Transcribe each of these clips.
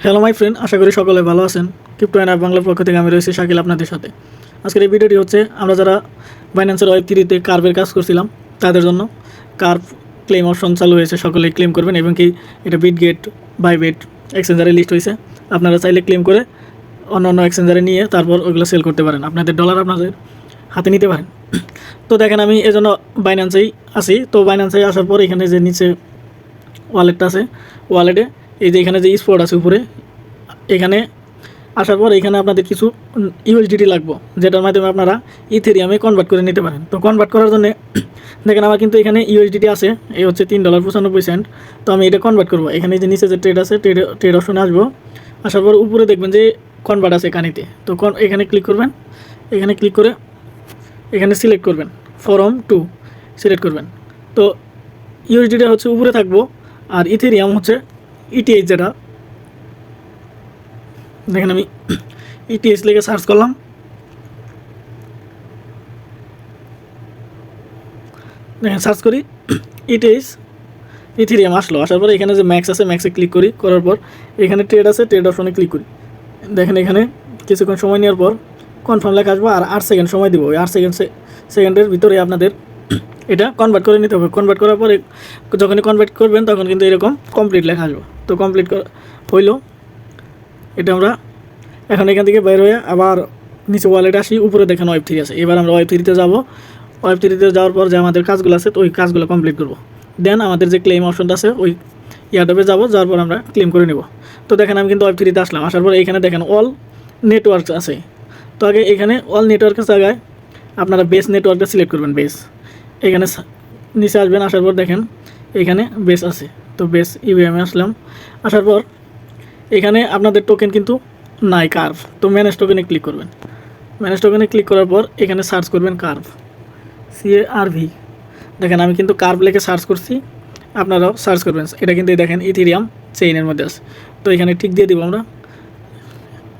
Hello my friend, আশা করি সকলে ভালো আছেন। ক্রিপ্টোকয়েন অ্যাপ বাংলার পক্ষ থেকে আমি রয়েছি শাকিল আপনাদের সাথে। আজকের এই ভিডিওটি হচ্ছে আমরা যারা বাইন্যান্সের Web3 কার্ভের কাজ করছিলাম তাদের জন্য। কার্ভ ক্লেম অপশন চালু হয়েছে, সকলেই ক্লেম করবেন এবং কি এটা বিটগেট, বাইবিট এক্সচেঞ্জারে লিস্ট হয়েছে। আপনারা চাইলে ক্লেম করে অন্য অন্য এক্সচেঞ্জারে নিয়ে তারপর ওগুলো সেল করতে পারেন, আপনাদের ডলার আপনাদের হাতে নিতে পারেন। তো দেখেন আমি এজন্য বাইন্যান্সেই আসি। তো বাইন্যান্সে আসার পর এখানে যে নিচে ওয়ালেটটা আছে, ওয়ালেটে এই যে এখানে যে স্পট আছে উপরে, এখানে আসার পর এখানে আপনাদের কিছু USDT লাগবে, যেটার মাধ্যমে আপনারা ইথেরিয়ামে কনভার্ট করে নিতে পারেন। তো কনভার্ট করার জন্য দেখেন আমার কিন্তু এখানে USDT আছে, এই হচ্ছে $3.95। তো আমি এটা কনভার্ট করবো। এখানে যে নিচে যে ট্রেড আছে, ট্রেড অপশনে আসবো। আসার পর উপরে দেখবেন যে কনভার্ট আছে কানিতে। তো এখানে ক্লিক করবেন। এখানে ক্লিক করে এখানে সিলেক্ট করবেন, ফরম 2 সিলেক্ট করবেন। তো USDT হচ্ছে উপরে থাকবো, আর ইথেরিয়াম হচ্ছে ETH, যেটা দেখেন আমি ETH লিখে সার্চ করলাম। দেখেন সার্চ করি ETH, ইথেরিয়াম আসলো। আসার পরে এখানে যে ম্যাক্স আছে, ম্যাক্সে ক্লিক করি। করার পর এখানে ট্রেড আছে, ট্রেড অপশনে ক্লিক করি। দেখেন এখানে কিছুক্ষণ সময় নেওয়ার পর কনফার্ম লেখা আসবো, আর 8 সেকেন্ড সময় দিব। ওই 8 সেকেন্ডের ভিতরে আপনাদের এটা কনভার্ট করে নিতে হবে। কনভার্ট করার পরে যখনই কনভার্ট করবেন তখন কিন্তু এরকম কমপ্লিট লেখা আসবে। তো কমপ্লিট হইলো। এটা আমরা এখন এখান থেকে বের হয়ে আবার নিচে ওয়ালেটে আসি। উপরে দেখেন Web3 আছে। এবার আমরা Web3 যাবো। Web3 যাওয়ার পর যে আমাদের কাজগুলো আছে, তো ওই কাজগুলো কমপ্লিট করবো। দেন আমাদের যে ক্লেম অপশনটা আছে ওই এয়ারড্রপে যাবো, যাওয়ার পর আমরা ক্লেম করে নেব। তো দেখেন আমি কিন্তু Web3 আসলাম। আসার পর এখানে দেখেন অল নেটওয়ার্ক আছে। তো আগে এখানে অল নেটওয়ার্কের জায়গায় আপনারা বেস নেটওয়ার্কটা সিলেক্ট করবেন। বেস এখানে নিচে আসবেন। আসার পর দেখেন এখানে বেস আছে। তো বেস ইউএমে আসলাম। আসার পর এখানে আপনাদের টোকেন কিন্তু নাই কার্ভ। তো ম্যানেজ টোকেনে ক্লিক করবেন। ম্যানেজ টোকেনে ক্লিক করার পর এখানে সার্চ করবেন কার্ভ, CARV। দেখেন আমি কিন্তু কার্ভ লিখে সার্চ করছি, আপনারাও সার্চ করবেন। এটা কিন্তু দেখেন ইথেরিয়াম চেইনের মধ্যে আছে। তো এখানে ঠিক দিয়ে দিব আমরা।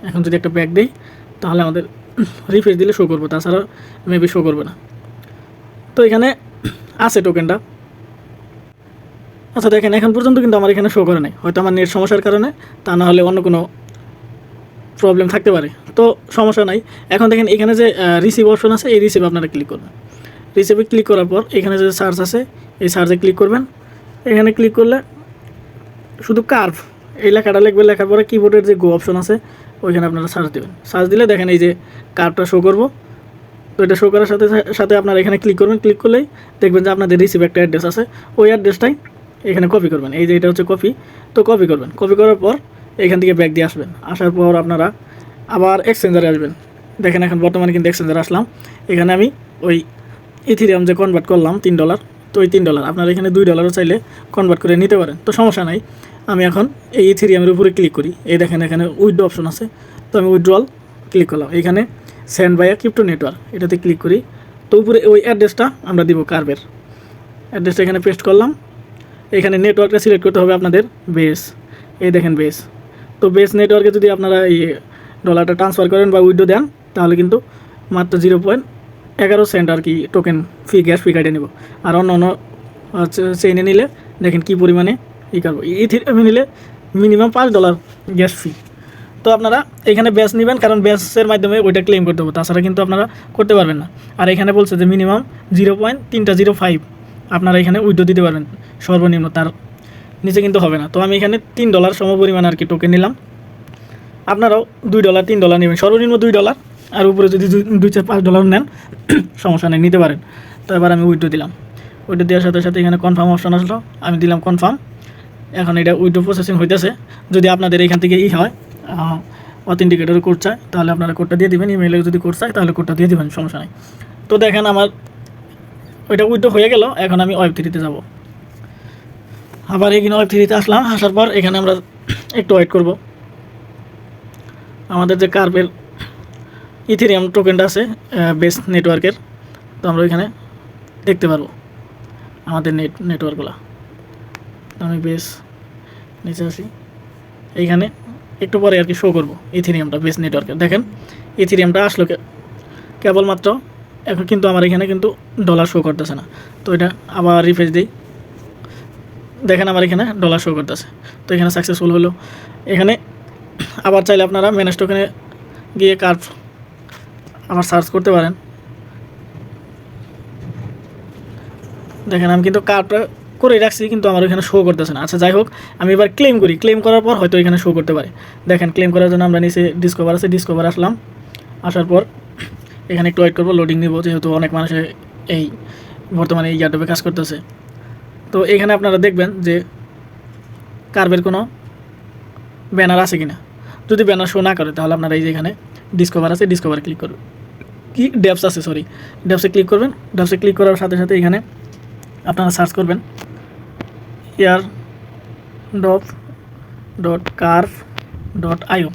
এখন যদি একটা ব্যাক দিই তাহলে আমাদের রিফ্রেশ দিলে শো করবো, তাছাড়া মেবি শো করবে না। তো এখানে আছে টোকেনটা। আচ্ছা দেখেন এখন পর্যন্ত কিন্তু আমার এখানে শো করে নাই, হয়তো আমার নেট সমস্যার কারণে, তা না হলে অন্য কোনো প্রবলেম থাকতে পারে। তো সমস্যা নাই। এখন দেখেন এখানে যে রিসিভ অপশন আছে, এই রিসিভ আপনারা ক্লিক করবেন। রিসিভে ক্লিক করার পর এখানে যে সার্চ আছে, এই সার্চে ক্লিক করবেন। এখানে ক্লিক করলে শুধু কার্ভ এই লেখাটা লিখবে। লেখার পরে কিবোর্ডের যে গো অপশন আছে ওইখানে আপনারা সার্চ দেবেন। সার্চ দিলে দেখেন এই যে কার্ভটা শো করবো। তো এটা শো করার সাথে সাথে আপনারা এখানে ক্লিক করবেন। ক্লিক করলেই দেখবেন যে আপনাদের রিসিভ একটা অ্যাড্রেস আছে, ওই অ্যাড্রেসটাই এখানে কপি করবেন। এই যে এটা হচ্ছে কপি। তো কপি করবেন। কপি করার পর এখান থেকে ব্যাক দিয়ে আসবেন। আসার পর আপনারা আবার এক্সচেঞ্জারে আসবেন। দেখেন এখন বর্তমানে কিন্তু এক্সচেঞ্জারে আসলাম। এখানে আমি ওই ইথেরিয়াম যে কনভার্ট করলাম $3, তো ওই $3 আপনারা এখানে $2 চাইলে কনভার্ট করে নিতে পারেন। তো সমস্যা নাই। আমি এখন এই ইথেরিয়ামের উপরে ক্লিক করি। এই দেখেন এখানে উইথড্র অপশন আছে। তো আমি উইথড্রল ক্লিক করলাম। এখানে সেন্ড বাই ক্রিপ্টো নেটওয়ার্ক এটাতে ক্লিক করি। তো উপরে ওই অ্যাড্রেসটা আমরা দিব, কার্ভের অ্যাড্রেসটা এখানে পেস্ট করলাম। এখানে নেটওয়ার্কটা সিলেক্ট করতে হবে আপনাদের, বেস। এই দেখেন বেস। তো বেস নেটওয়ার্কে যদি আপনারা এই ডলারটা ট্রান্সফার করেন বা উইথড্র দেন তাহলে কিন্তু মাত্র 0.11 সেন্ট আর কি টোকেন ফি, গ্যাস ফি কাটে নেব। আর অন্য অন্য চেইনে নিলে দেখেন কী পরিমাণে করবো। ইথেরিয়ামে নিলে মিনিমাম $5 গ্যাস ফি। তো আপনারা এখানে ব্যাস নেবেন, কারণ ব্যাসের মাধ্যমে ওইটা ক্লেম করতে হবে, তাছাড়া কিন্তু আপনারা করতে পারবেন না। আর এখানে বলছে যে মিনিমাম 0.305 আপনারা এখানে উইথড্র দিতে পারবেন সর্বনিম্ন, তার নিচে কিন্তু হবে না। তো আমি এখানে $3 সমপরিমাণ আর কি টোকেন নিলাম। আপনারাও $2 $3 নেবেন, সর্বনিম্ন $2। আর উপরে যদি 2-4-5 নেন সমস্যা নেই, নিতে পারেন। তো এবার আমি উইথড্র দিলাম। উইথড্র দেওয়ার সাথে সাথে এখানে কনফার্ম অপশন আসলো, আমি দিলাম কনফার্ম। এখন এটা উইথড্র প্রসেসিং হইতেছে। যদি আপনাদের এখান থেকে হয় অথেন্টিকেটর কোড চায় তাহলে আপনারা কোডটা দিয়ে দেবেন। ইমেইলে যদি কোড চায় তাহলে কোডটা দিয়ে দেবেন, সমস্যা নেই। তো দেখেন আমার ওইটা উইথড্র হয়ে গেল। এখন আমি Web3 যাব। আবার এখানে Web3 আসলাম। আসার পর এখানে আমরা একটু ওয়েট করব। আমাদের যে কার্ভের ইথেরিয়াম টোকেনটা আছে বেস নেটওয়ার্কের, তো আমরা ওইখানে দেখতে পারবো আমাদের নেটওয়ার্কগুলো। আমি বেস নিচে আসি, এইখানে একটু পরে আর কি শো করবো ইথেরিয়ামটা বেস নেটওয়ার্কে। দেখেন ইথেরিয়ামটা আসলো কেবলমাত্র এখন, কিন্তু আমার এখানে কিন্তু ডলার শো করতেছে না। তো এটা আবার রিফ্রেশ দিই। দেখেন আমার এখানে ডলার শো করতেছে। তো এখানে সাকসেসফুল হলো। এখানে আবার চাইলে আপনারা ম্যানেজ টোকেনে গিয়ে কার্ভ আবার সার্চ করতে পারেন। দেখেন আমি কিন্তু কার্ভটা করে রাখছি, কিন্তু আমার এখানে শো করতেছে না। আচ্ছা যাই হোক, আমি এবার ক্লেম করি। ক্লেম করার পর হয়তো এখানে শো করতে পারে। দেখেন ক্লেম করার জন্য আমরা নিচে ডিসকভার আছে, ডিসকভার আসলাম। আসার পর এখানে একটু ওয়েট করবো, লোডিং নিব, যেহেতু অনেক মানুষে এই বর্তমানে এই এয়ারড্রপে কাজ করতেছে। তো এখানে আপনারা দেখবেন যে কার্ভের কোনো ব্যানার আছে কিনা। যদি ব্যানার শো না করে তাহলে আপনারা এই যে এখানে ডিসকভার আছে, ডিসকভার ক্লিক করবেন, কি ডেপস আছে সরি, ডেপসে ক্লিক করবেন। ডেপসে ক্লিক করার সাথে সাথে এখানে আপনারা সার্চ করবেন airdrop.carv.io।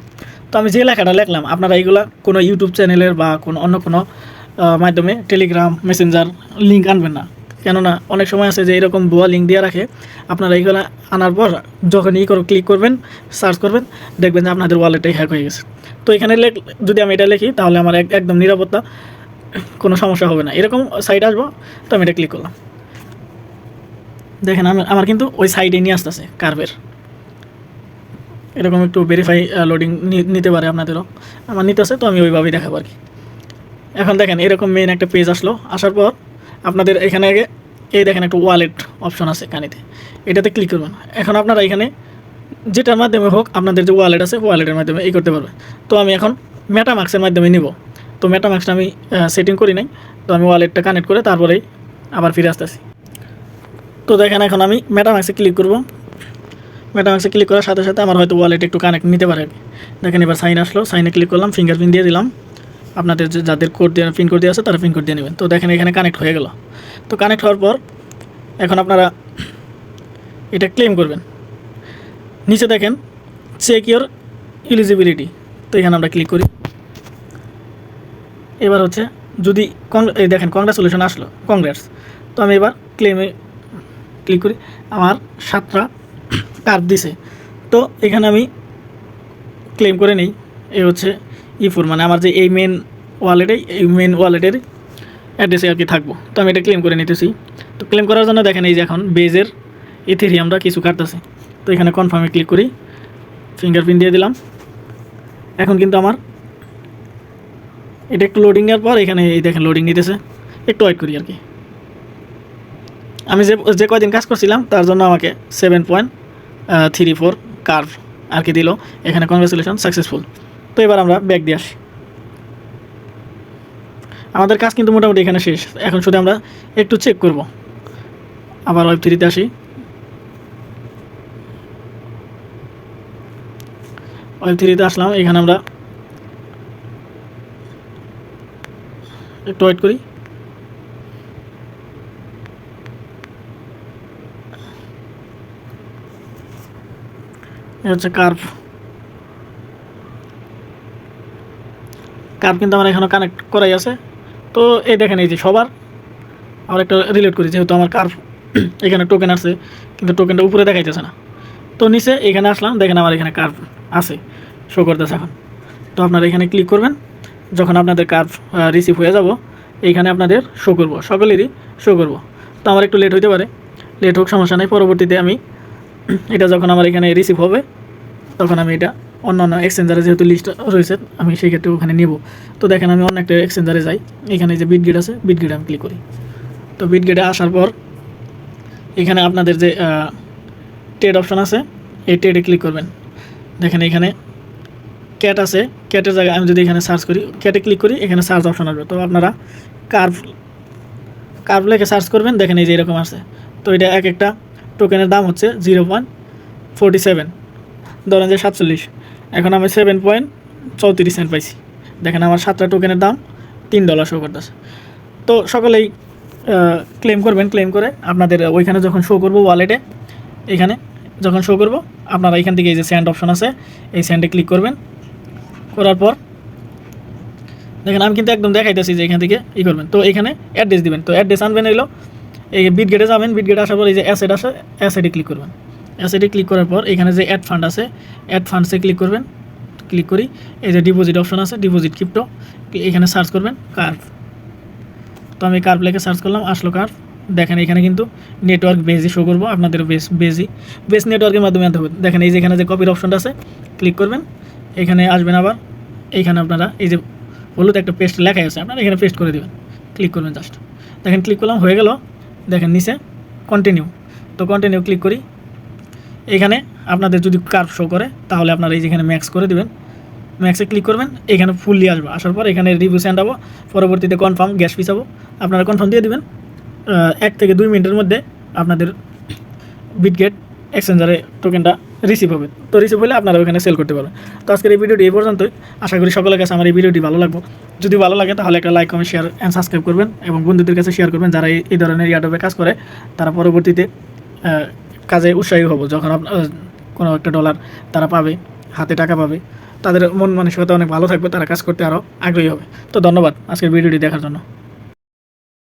তো আমি যে লেখাটা লিখলাম, আপনারা এইগুলা কোনো ইউটিউব চ্যানেলের বা কোনো অন্য কোনো মাধ্যমে টেলিগ্রাম, মেসেঞ্জার লিঙ্ক আনবেন না। কেননা অনেক সময় আছে যে এরকম ভুয়া লিঙ্ক দিয়ে রাখে। আপনারা এইগুলো আনার পর যখন ক্লিক করবেন, সার্চ করবেন, দেখবেন যে আপনাদের ওয়ালেটটাই হ্যাক হয়ে গেছে। তো এখানে যদি আমি এটা লিখি তাহলে আমার একদম নিরাপত্তা, কোনো সমস্যা হবে না। এরকম সাইট আসবো, তো আমি এটা ক্লিক করলাম। দেখেন আমার কিন্তু ওই সাইডে নিয়ে আসতেছে কার্ভের। এরকম একটু ভেরিফাই লোডিং নিতে পারে আপনাদেরও, আমার নিতেছে, তো আমি ওইভাবেই দেখাবো আর কি। এখন দেখেন এরকম মেইন একটা পেজ আসলো। আসার পর আপনাদের এখানে আগে এই দেখেন একটা ওয়ালেট অপশন আছে কানিতে, এটাতে ক্লিক করবেন। এখন আপনারা এখানে যেটার মাধ্যমে হোক আপনাদের যে ওয়ালেট আছে ওয়ালেটের মাধ্যমে এই করতে পারবে। তো আমি এখন মেটামাক্সের মাধ্যমে নিব। তো মেটামাক্সটা আমি সেটিং করি নাই, তো আমি ওয়ালেটটা কানেক্ট করে তারপরেই আবার ফিরে আসতেছি। তো দেখেন এখন আমি মেটামাক্সে ক্লিক করব। মেটামাক্সে ক্লিক করার সাথে সাথে আমার হয়তো ওয়ালেট একটু কানেক্ট নিতে পারে। দেখেন এবার সাইন আসলো, সাইনে ক্লিক করলাম, ফিঙ্গারপ্রিন্ট দিয়ে দিলাম। আপনাদের যাদের কোড দিয়ে পিন কোড দিয়ে আছে তারা পিন কোড দিয়ে নেবেন। তো দেখেন এখানে কানেক্ট হয়ে গেল। তো কানেক্ট হওয়ার পর এখন আপনারা এটা ক্লেম করবেন। নিচে দেখেন চেক ইওর এলিজিবিলিটি, তো এখানে আমরা ক্লিক করি। এবার হচ্ছে যদি এই দেখেন কংগ্রাচুলেশন আসলো, কংগ্রেটস। তো আমি এবার ক্লেমে ক্লিক করি। আমার 7টা কার্ভ দিছে, তো এখানে আমি ক্লেম করে নিই। এই হচ্ছে E4, মানে আমার যে এই মেন ওয়ালেটের অ্যাড্রেসে আর কি থাকবো। তো আমি এটা ক্লেম করে নিতেছি। তো ক্লেম করার জন্য দেখেন এই যে এখন বেজের ইথেরিয়ামটা কিছু কাটতেছে। তো এখানে কনফার্মে ক্লিক করি, ফিঙ্গারপ্রিন্ট দিয়ে দিলাম। এখন কিন্তু আমার এটা একটু লোডিংয়ের পর এখানে এই দেখেন লোডিং নিতেছে, একটু ওয়েট করি আর কি। আমি যে কয়দিন কাজ করছিলাম তার জন্য আমাকে 7.34 কার্ভ আর কি দিল। এখানে কংগ্রেচুলেশন সাকসেসফুল। তো এবার আমরা ব্যাক দিয়ে আসি। আমাদের কাজ কিন্তু মোটামুটি এখানে শেষ। এখন শুধু আমরা একটু চেক করব। আবার Web3-তে আসি। Web3-তে আসলাম, এখানে আমরা একটু ওয়েট করি। এই হচ্ছে কার্ভ কিন্তু আমার এখনও কানেক্ট করাই আছে। তো এই দেখেন এই যে সবার আবার একটা রিলেট করি, যেহেতু আমার কার্ভ এখানে টোকেন আছে কিন্তু টোকেনটা উপরে দেখাইতেছে না। তো নিচে এখানে আসলাম, দেখেন আমার এখানে কার্ভ আছে, শো করতেছে এখন। তো আপনারা এখানে ক্লিক করবেন, যখন আপনাদের কার্ভ রিসিভ হয়ে যাব এইখানে আপনাদের শো করব, সকলেরই শো করব। তো আমার একটু লেট হইতে পারে, লেট হোক সমস্যা নেই। পরবর্তীতে আমি এটা যখন আমার এখানে রিসিভ হবে তখন আমি এটা অন্যান্য এক্সচেঞ্জারে যেহেতু লিস্ট রয়েছে আমি সেই ক্ষেত্রে ওখানে নেব। তো দেখেন আমি অন্য একটা এক্সচেঞ্জারে যাই, এখানে যে বিটগেট আছে, বিটগেটে আমি ক্লিক করি। তো বিটগেটে আসার পর এখানে আপনাদের যে ট্রেড অপশন আছে এই ট্রেডে ক্লিক করবেন। দেখেন এখানে ক্যাট আছে, ক্যাটের জায়গায় আমি যদি এখানে সার্চ করি, ক্যাটে ক্লিক করি, এখানে সার্চ অপশন আসবে। তো আপনারা কার্ভ লেখে সার্চ করবেন, দেখেন এই যে এরকম আছে। তো এটা এক একটা টোকেনের দাম হচ্ছে 0.47, ধরেন যে 47। এখন আমি 7.34 পাইছি। দেখেন আমার 7টা টোকেনের দাম $3 শো করতেছে। তো সকলেই ক্লেম করবেন। ক্লেম করে আপনাদের ওইখানে যখন শো করবো ওয়ালেটে, এখানে যখন শো করবো আপনারা এখান থেকে এই যে সেন্ড অপশন আছে এই সেন্ডে ক্লিক করবেন। করার পর দেখেন আমি কিন্তু একদম দেখাইতেছি যে এখান থেকে করবেন। তো এখানে অ্যাড্রেস দিবেন। তো অ্যাড্রেস আনবেন এলো এই বিটগেটে যাবেন, বিটগেটে আসার পর এই যে অ্যাসেট আছে, অ্যাসেটে ক্লিক করবেন। অ্যাসেটে ক্লিক করার পর এখানে যে অ্যাড ফান্ড আছে, অ্যাড ফান্ডসে ক্লিক করবেন। ক্লিক করি, এই যে ডিপোজিট অপশন আছে, ডিপোজিট ক্রিপ্টো, এখানে সার্চ করবেন কার্ভ। তো আমি কার্ভ লেখে সার্চ করলাম, আসলো কার্ভ। দেখেন এখানে কিন্তু নেটওয়ার্ক বেজই শো করবো, আপনাদের বেস নেটওয়ার্কের মাধ্যমে আনতে হবে। দেখেন এই যে এখানে যে কপির অপশনটা আছে ক্লিক করবেন, এখানে আসবেন আবার এইখানে আপনারা এই যে হলুদ একটা পেস্ট লেখাই আছে আপনারা এখানে পেস্ট করে দেবেন, ক্লিক করবেন জাস্ট। দেখেন ক্লিক করলাম, হয়ে গেল। দেখেন নিচে কন্টিনিউ, তো কন্টিনিউ ক্লিক করি। এখানে আপনাদের যদি কার্ভ শো করে তাহলে আপনারা এই যেখানে ম্যাক্স করে দেবেন, ম্যাক্সে ক্লিক করবেন, এখানে ফুললি আসবে। আসার পর এখানে রিভিউ সেন্ড হবো, পরবর্তীতে কনফার্ম গ্যাস ফিস হবো, আপনারা কনফার্ম দিয়ে দেবেন। 1 থেকে 2 মিনিটের মধ্যে আপনাদের বিটগেট এক্সচেঞ্জারে টোকেনটা রিসিভ হবে। তো রিসিভ হলে আপনারা ওখানে সেল করতে পারবেন। তো আজকের এই ভিডিওটি এই পর্যন্তই। আশা করি সকলের কাছে আমার এই ভিডিওটি ভালো লাগবে। যদি ভালো লাগে তাহলে একটা like, comment, share and subscribe করবেন এবং বন্ধুদের কাছে শেয়ার করবেন যারা এই ধরনের এয়ারড্রপে কাজ করে। তারা পরবর্তীতে কাজে উৎসাহী হবো, যখন কোনো একটা ডলার তারা পাবে, হাতে টাকা পাবে, তাদের মন মানসিকতা অনেক ভালো থাকবে, তারা কাজ করতে আরও আগ্রহী হবে। তো ধন্যবাদ আজকের ভিডিওটি দেখার জন্য।